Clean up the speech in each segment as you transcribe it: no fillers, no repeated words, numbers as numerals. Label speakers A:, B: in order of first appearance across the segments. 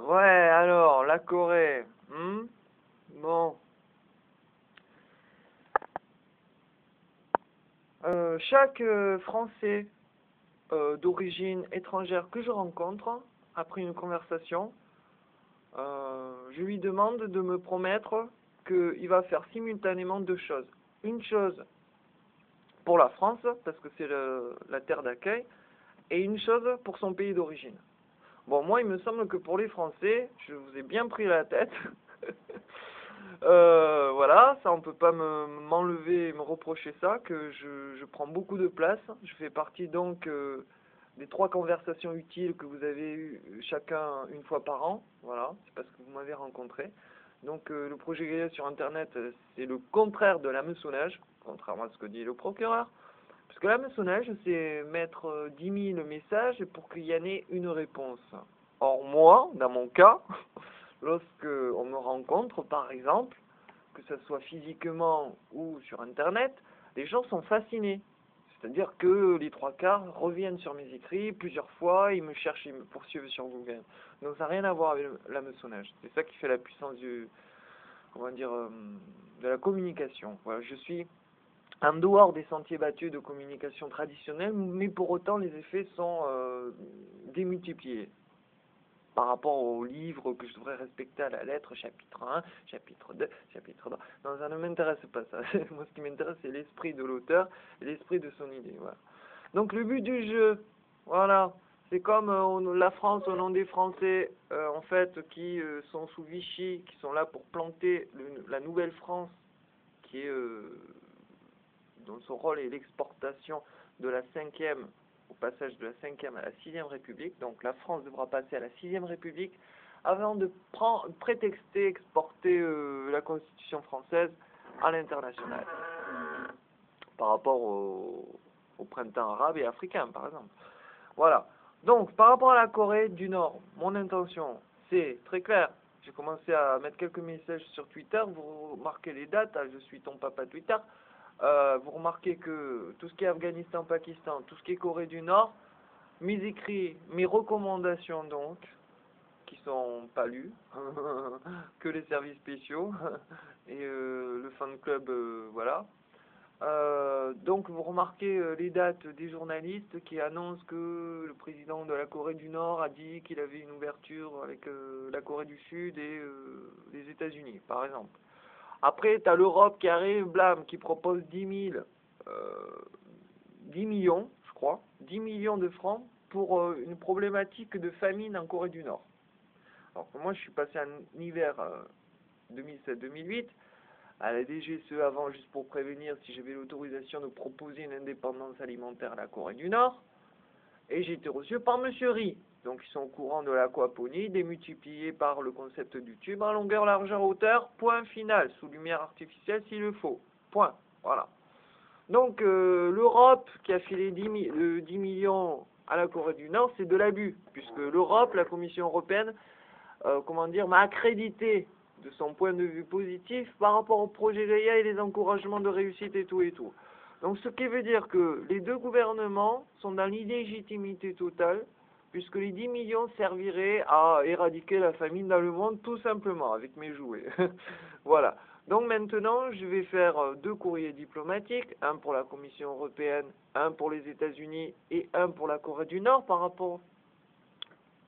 A: Ouais, alors, la Corée. Bon. Chaque Français d'origine étrangère que je rencontre, après une conversation, je lui demande de me promettre qu'il va faire simultanément deux choses. Une chose pour la France, parce que c'est la terre d'accueil, et une chose pour son pays d'origine. Bon, moi, il me semble que pour les Français, je vous ai bien pris la tête. Voilà, ça on peut pas m'enlever et me reprocher ça, que je prends beaucoup de place. Je fais partie donc des 3 conversations utiles que vous avez eues chacun une fois par an. Voilà, c'est parce que vous m'avez rencontré. Donc le projet Gaïa sur Internet, c'est le contraire de l'hameçonnage, contrairement à ce que dit le procureur. Parce que l'hameçonnage, c'est mettre 10 000 messages pour qu'il y en ait une réponse. Or moi, dans mon cas, lorsque on me rencontre, par exemple, que ce soit physiquement ou sur Internet, les gens sont fascinés. C'est-à-dire que les 3 quarts reviennent sur mes écrits plusieurs fois, ils me cherchent, ils me poursuivent sur Google. Donc ça n'a rien à voir avec l'hameçonnage. C'est ça qui fait la puissance de la communication. Voilà, je suis en dehors des sentiers battus de communication traditionnelle, mais pour autant les effets sont démultipliés par rapport aux livres que je devrais respecter à la lettre, chapitre 1, chapitre 2, chapitre 3. Non, ça ne m'intéresse pas ça. Moi, ce qui m'intéresse, c'est l'esprit de l'auteur et l'esprit de son idée. Voilà. Donc, le but du jeu, voilà, c'est comme la France au nom des Français, en fait, qui sont sous Vichy, qui sont là pour planter la nouvelle France, qui est dont son rôle est l'exportation de la 5e, au passage de la 5e à la 6e République. Donc la France devra passer à la 6e République avant de prétexter, exporter la Constitution française à l'international. Par rapport au printemps arabe et africain, par exemple. Voilà. Donc, par rapport à la Corée du Nord, mon intention, c'est très clair. J'ai commencé à mettre quelques messages sur Twitter. Vous remarquez les dates. Je suis ton papa Twitter. Vous remarquez que tout ce qui est Afghanistan, Pakistan, tout ce qui est Corée du Nord, mes écrits, mes recommandations donc, qui sont pas lues, que les services spéciaux et le fan club, voilà. Donc vous remarquez les dates des journalistes qui annoncent que le président de la Corée du Nord a dit qu'il avait une ouverture avec la Corée du Sud et les États-Unis, par exemple. Après, tu as l'Europe qui arrive, blam, qui propose 10 millions, je crois, 10 millions de francs pour une problématique de famine en Corée du Nord. Alors que moi, je suis passé un hiver 2007-2008 à la DGSE avant, juste pour prévenir si j'avais l'autorisation de proposer une indépendance alimentaire à la Corée du Nord. Et j'ai été reçu par Monsieur Ri. Donc ils sont au courant de l'aquaponie, démultiplié par le concept du tube en longueur, largeur, hauteur, point final, sous lumière artificielle s'il le faut. Point. Voilà. Donc l'Europe qui a filé 10 millions à la Corée du Nord, c'est de l'abus, puisque l'Europe, la Commission européenne, m'a accrédité de son point de vue positif par rapport au projet Gaïa et les encouragements de réussite et tout et tout. Donc ce qui veut dire que les deux gouvernements sont dans l'illégitimité totale, puisque les 10 millions serviraient à éradiquer la famine dans le monde tout simplement, avec mes jouets. Voilà. Donc maintenant, je vais faire 2 courriers diplomatiques, un pour la Commission européenne, un pour les États-Unis et un pour la Corée du Nord par rapport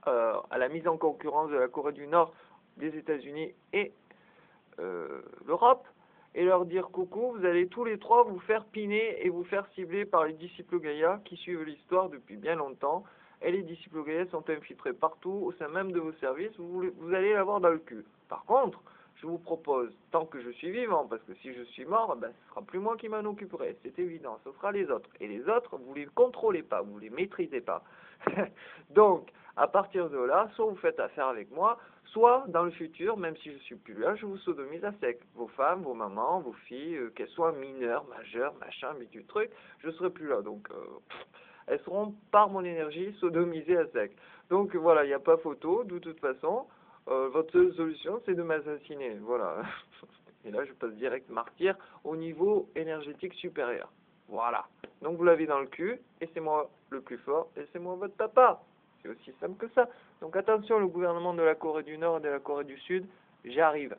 A: à la mise en concurrence de la Corée du Nord, des États-Unis et l'Europe, et leur dire coucou, vous allez tous les 3 vous faire piner et vous faire cibler par les disciples Gaïa qui suivent l'histoire depuis bien longtemps, et les disciples Gaïa sont infiltrés partout au sein même de vos services, vous allez l'avoir dans le cul. Par contre, je vous propose, tant que je suis vivant, parce que si je suis mort, ben, ce sera plus moi qui m'en occuperai, c'est évident, ce sera les autres. Et les autres, vous les contrôlez pas, vous les maîtrisez pas. Donc, à partir de là, soit vous faites affaire avec moi, soit dans le futur, même si je suis plus là, je vous sodomise à sec. Vos femmes, vos mamans, vos filles, qu'elles soient mineures, majeures, machin, mais du truc, je serai plus là. Donc, elles seront par mon énergie sodomisées à sec. Donc voilà, il n'y a pas photo, de toute façon. Votre seule solution, c'est de m'assassiner. Voilà. Et là, je passe direct martyr au niveau énergétique supérieur. Voilà. Donc vous l'avez dans le cul, et c'est moi le plus fort, et c'est moi votre papa. C'est aussi simple que ça. Donc attention, le gouvernement de la Corée du Nord et de la Corée du Sud, j'arrive.